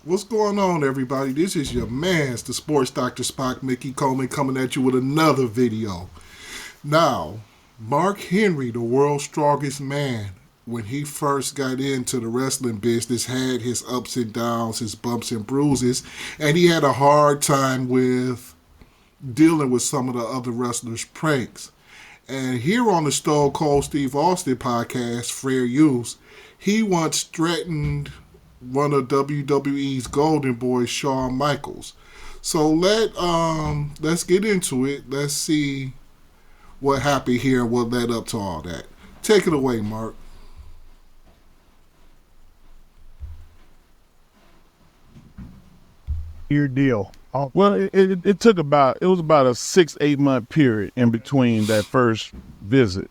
What's going on, everybody? This is your man's, the Sports Doctor Spock, Mickey Coleman, coming at you with another video. Now, Mark Henry, the world's strongest man, when he first got into the wrestling business, had his ups and downs, his bumps and bruises, and he had a hard time with dealing with some of the other wrestlers' pranks. And here on the Stone Cold Steve Austin podcast, Fair Use, he once threatened one of WWE's Golden Boys, Shawn Michaels. So let's get into it. Let's see what happened here and what led up to all that. Take it away, Mark. Your deal. Well, it was about a 6-8 month period in between that first visit,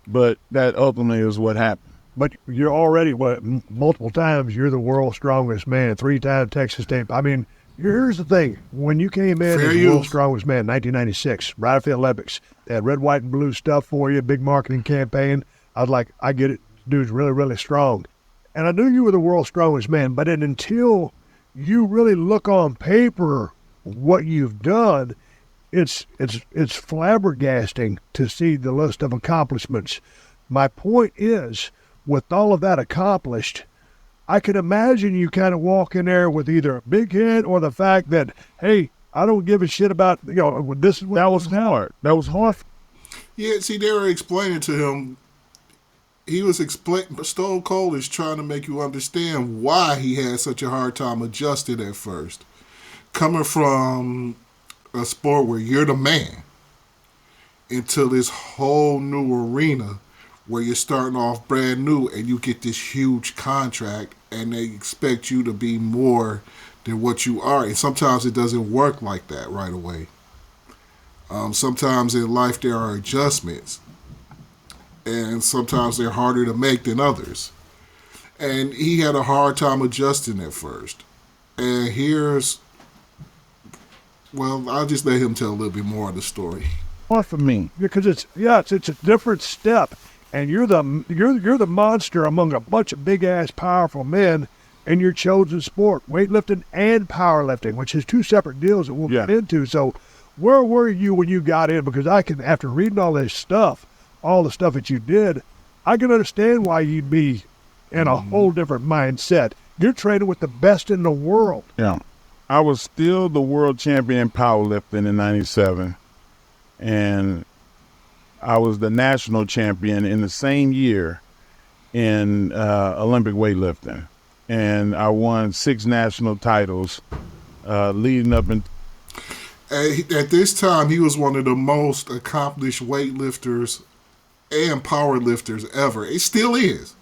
but that ultimately is what happened. But you're already, multiple times, you're the world's strongest man, 3-time Texas State. I mean, here's the thing. When you came in as the world's strongest man in 1996, right after the Olympics, they had red, white, and blue stuff for you, big marketing campaign. I was like, I get it. Dude's really, really strong. And I knew you were the world's strongest man, but until you really look on paper what you've done, it's flabbergasting to see the list of accomplishments. My point is, with all of that accomplished, I can imagine you kind of walk in there with either a big head or the fact that, hey, I don't give a shit about, this is what that was hard. That was hard. Yeah, see, they were explaining to him. He was explaining. Stone Cold is trying to make you understand why he had such a hard time adjusting at first. Coming from a sport where you're the man into this whole new arena where you're starting off brand new and you get this huge contract and they expect you to be more than what you are. And sometimes it doesn't work like that right away. Sometimes in life there are adjustments. And sometimes they're harder to make than others. And he had a hard time adjusting at first. And I'll just let him tell a little bit more of the story. Hard for me. Because it's a different step. And you're the monster among a bunch of big-ass powerful men in your chosen sport, weightlifting and powerlifting, which is two separate deals that we'll get into. So where were you when you got in? Because after reading all this stuff, all the stuff that you did, I can understand why you'd be in a whole different mindset. You're training with the best in the world. Yeah. I was still the world champion in powerlifting in 97, and I was the national champion in the same year in Olympic weightlifting. And I won 6 national titles leading up in. At this time, he was one of the most accomplished weightlifters and powerlifters ever. It still is.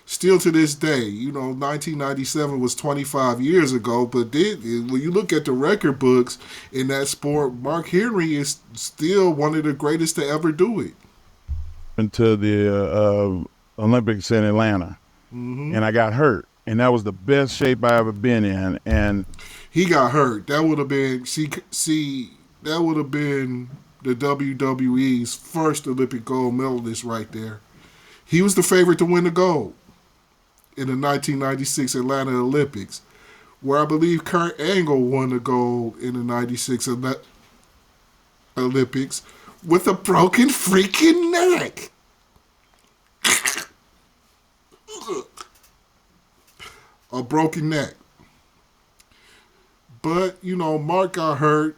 Still to this day. 1997 was 25 years ago, but when you look at the record books in that sport, Mark Henry is still one of the greatest to ever do it. Into the Olympics in Atlanta, and I got hurt, and that was the best shape I ever been in. And he got hurt. That would have been that would have been the WWE's first Olympic gold medalist right there. He was the favorite to win the gold in the 1996 Atlanta Olympics, where I believe Kurt Angle won the gold in the 96 Olympics with a broken freaking neck. A broken neck. But, Mark got hurt.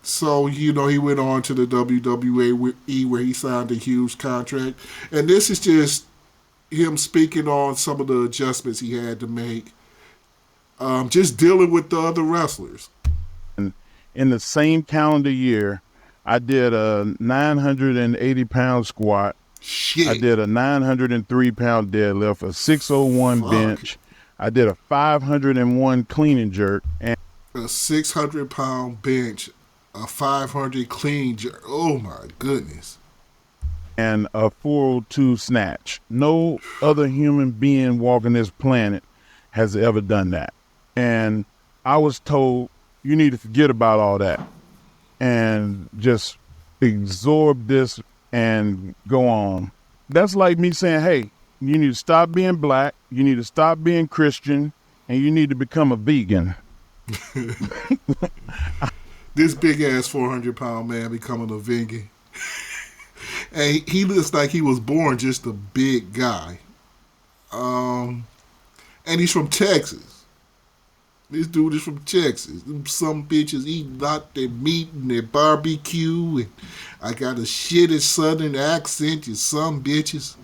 So, he went on to the WWE where he signed a huge contract. And this is just him speaking on some of the adjustments he had to make. Just dealing with the other wrestlers. In the same calendar year, I did a 980-pound squat. Shit. I did a 903-pound deadlift, a 601 bench. I did a 501 clean and jerk. And a 600-pound bench, a 500 clean jerk. Oh, my goodness. And a 402 snatch. No other human being walking this planet has ever done that. And I was told, you need to forget about all that and just absorb this and go on. That's like me saying, hey, You need to stop being black. You need to stop being Christian, and you need to become a vegan. This big ass 400-pound man becoming a vegan. And he looks like he was born just a big guy. And he's from Texas. This dude is from Texas. Some bitches eating out their meat and their barbecue. And I got a shitty southern accent, you some bitches.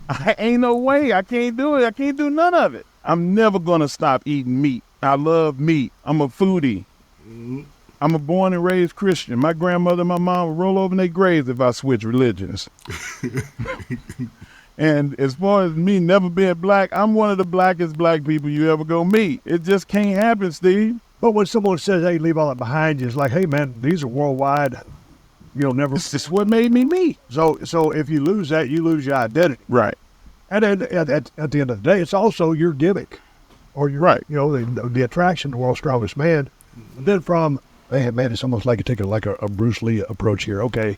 I ain't no way. I can't do it. I can't do none of it. I'm never going to stop eating meat. I love meat. I'm a foodie. Mm-hmm. I'm a born and raised Christian. My grandmother and my mom would roll over in their graves if I switch religions. And as far as me never being black, I'm one of the blackest black people you ever go meet. It just can't happen, Steve. But when someone says, hey, leave all that behind you, it's like, hey, man, these are worldwide. You'll never. This is what made me me. So if you lose that, you lose your identity. Right. And then at the end of the day, it's also your gimmick, or your right. You know, the attraction, the world's strongest man. And then from, hey, man, it's almost like you take a Bruce Lee approach here. Okay,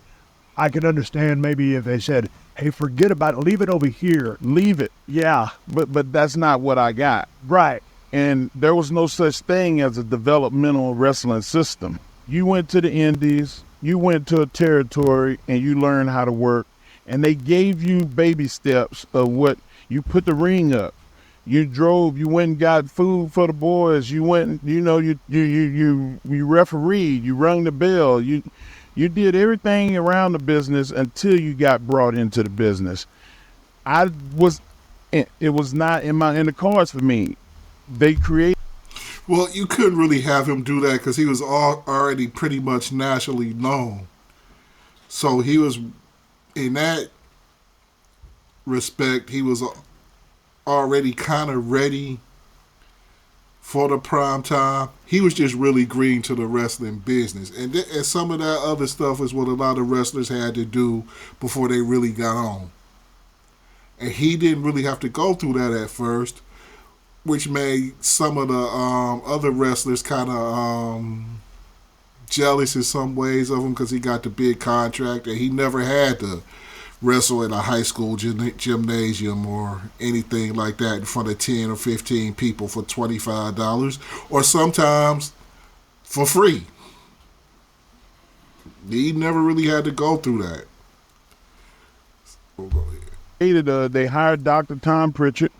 I can understand maybe if they said, hey, forget about it, leave it over here, leave it. Yeah, but that's not what I got. Right. And there was no such thing as a developmental wrestling system. You went to the Indies. You went to a territory and you learned how to work, and they gave you baby steps of what you put the ring up. You drove, you went and got food for the boys. You went, you refereed, you rung the bell. You did everything around the business until you got brought into the business. It was not in the cards for me. They created. Well, you couldn't really have him do that because he was already pretty much nationally known. So he was, in that respect, he was already kind of ready for the prime time. He was just really green to the wrestling business. And some of that other stuff is what a lot of wrestlers had to do before they really got on. And he didn't really have to go through that at first, which made some of the other wrestlers kind of jealous in some ways of him because he got the big contract and he never had to wrestle in a high school gymnasium or anything like that in front of 10 or 15 people for $25 or sometimes for free. He never really had to go through that. We'll go here. They hired Dr. Tom Pritchard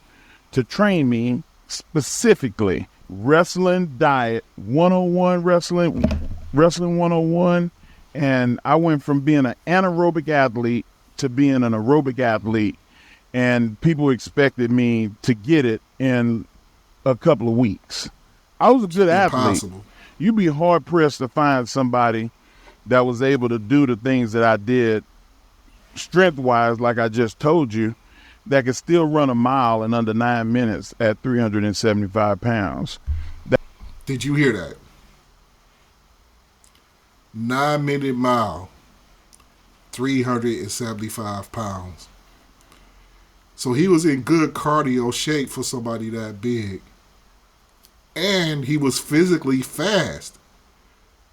to train me specifically wrestling diet 101, wrestling 101, and I went from being an anaerobic athlete to being an aerobic athlete, and people expected me to get it in a couple of weeks. I was a good athlete. You'd be hard pressed to find somebody that was able to do the things that I did strength wise, like I just told you, that could still run a mile in under 9 minutes at 375 pounds. Did you hear that? 9-minute mile, 375 pounds. So he was in good cardio shape for somebody that big. And he was physically fast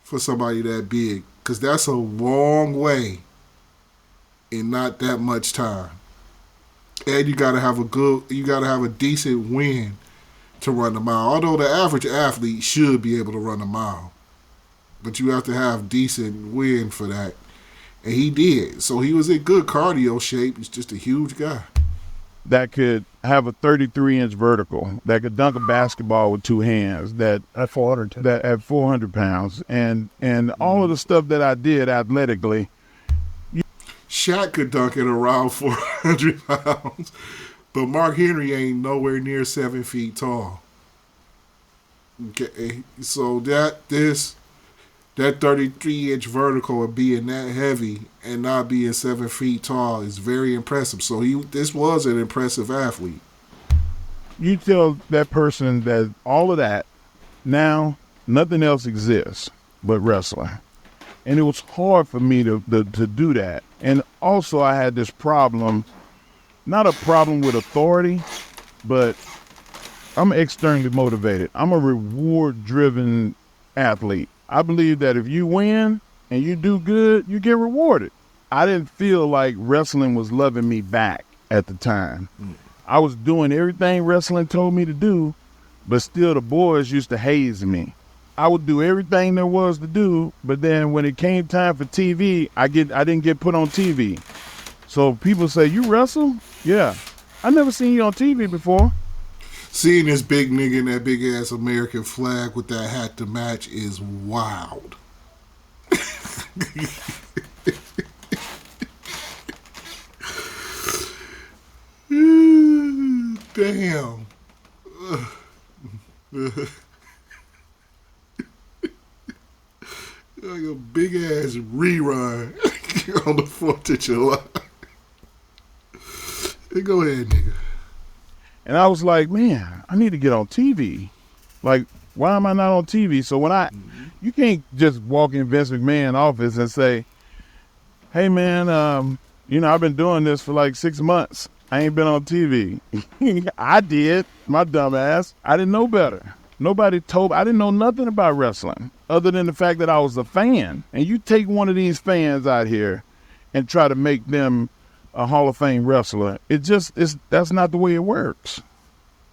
for somebody that big, because that's a long way in not that much time. And you gotta have a decent wind to run the mile. Although the average athlete should be able to run a mile, but you have to have decent wind for that. And he did. So he was in good cardio shape. He's just a huge guy. That could have a 33-inch vertical, that could dunk a basketball with two hands, that at 400 pounds, and all of the stuff that I did athletically. Shaq could dunk it around 400 pounds, but Mark Henry ain't nowhere near 7 feet tall. Okay, so that 33-inch vertical and being that heavy and not being 7 feet tall is very impressive. So this was an impressive athlete. You tell that person that all of that, now nothing else exists but wrestling. And it was hard for me to do that. And also I had this problem, not a problem with authority, but I'm externally motivated. I'm a reward-driven athlete. I believe that if you win and you do good, you get rewarded. I didn't feel like wrestling was loving me back. at the time. I was doing everything wrestling told me to do, but still the boys used to haze me. I would do everything there was to do, but then when it came time for TV, I didn't get put on TV. So people say, "You wrestle?" Yeah. I never seen you on TV before. Seeing this big nigga in that big ass American flag with that hat to match is wild. Damn. Like a big ass rerun on the 4th of July. Go ahead, nigga. And I was like, man, I need to get on TV. Like, why am I not on TV? So when you can't just walk in Vince McMahon's office and say, hey, man, I've been doing this for like 6 months. I ain't been on TV. I did, my dumb ass. I didn't know better. I didn't know nothing about wrestling other than the fact that I was a fan. And you take one of these fans out here and try to make them a Hall of Fame wrestler. That's not the way it works.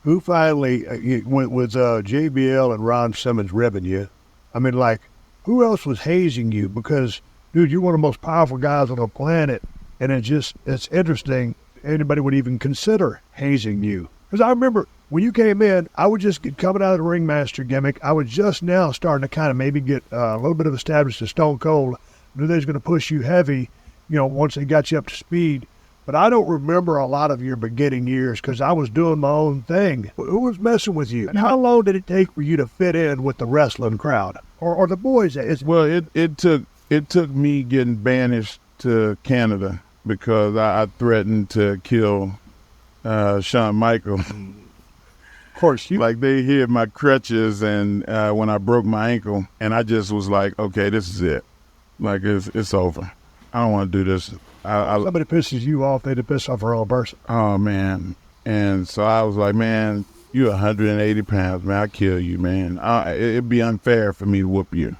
Who finally, was JBL and Ron Simmons ribbing you? I mean, like, who else was hazing you? Because, dude, you're one of the most powerful guys on the planet, and it's interesting anybody would even consider hazing you. Because I remember when you came in, I would just get coming out of the ringmaster gimmick. I was just now starting to kind of maybe get a little bit of established as Stone Cold. Knew they was going to push you heavy, once they got you up to speed. But I don't remember a lot of your beginning years because I was doing my own thing. Who was messing with you? And how long did it take for you to fit in with the wrestling crowd or the boys? Well, it took me getting banished to Canada because I threatened to kill Shawn Michaels. Of course, like they hid my crutches and when I broke my ankle, and I just was like, okay, this is it. Like it's over. I don't want to do this. Somebody pisses you off, they'd piss off a real person. Oh, man. And so I was like, man, you're 180 pounds, man. I'll kill you, man. It'd be unfair for me to whoop you.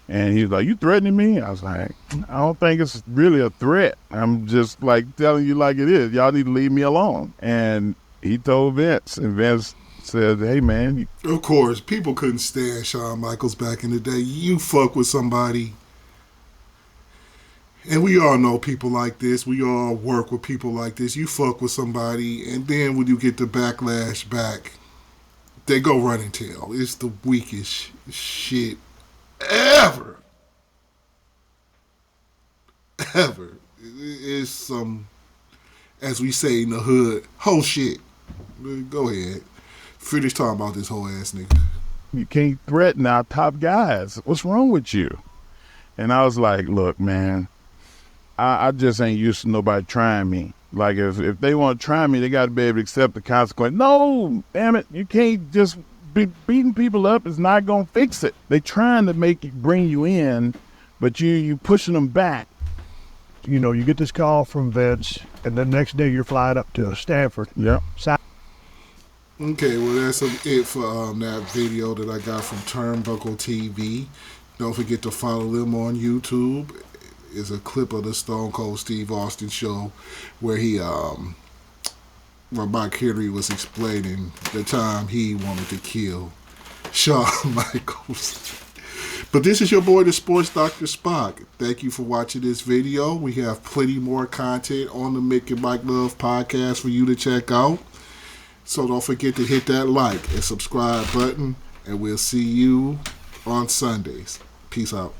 And he was like, you threatening me? I was like, I don't think it's really a threat. I'm just like telling you like it is. Y'all need to leave me alone. And he told Vince, and Vince said, hey, man. Of course, people couldn't stand Shawn Michaels back in the day. You fuck with somebody. And we all know people like this. We all work with people like this. You fuck with somebody, and then when you get the backlash back, they go run and tell. It's the weakest shit ever. Ever. It's some, as we say in the hood, whole shit. Go ahead. Finish talking about this whole ass nigga. You can't threaten our top guys. What's wrong with you? And I was like, look, man. I just ain't used to nobody trying me. Like, if they want to try me, they got to be able to accept the consequence. No, damn it. You can't just be beating people up. It's not going to fix it. They trying to bring you in, but you pushing them back. You get this call from Vince, and the next day you're flying up to Stanford. Yep. Okay, well, that's it for that video that I got from Turnbuckle TV. Don't forget to follow them on YouTube. Is a clip of the Stone Cold Steve Austin show where where Mike Henry was explaining the time he wanted to kill Shawn Michaels. But this is your boy, the Sports Dr. Spock. Thank you for watching this video. We have plenty more content on the Mick and Mike Love podcast for you to check out. So don't forget to hit that like and subscribe button, and we'll see you on Sundays. Peace out.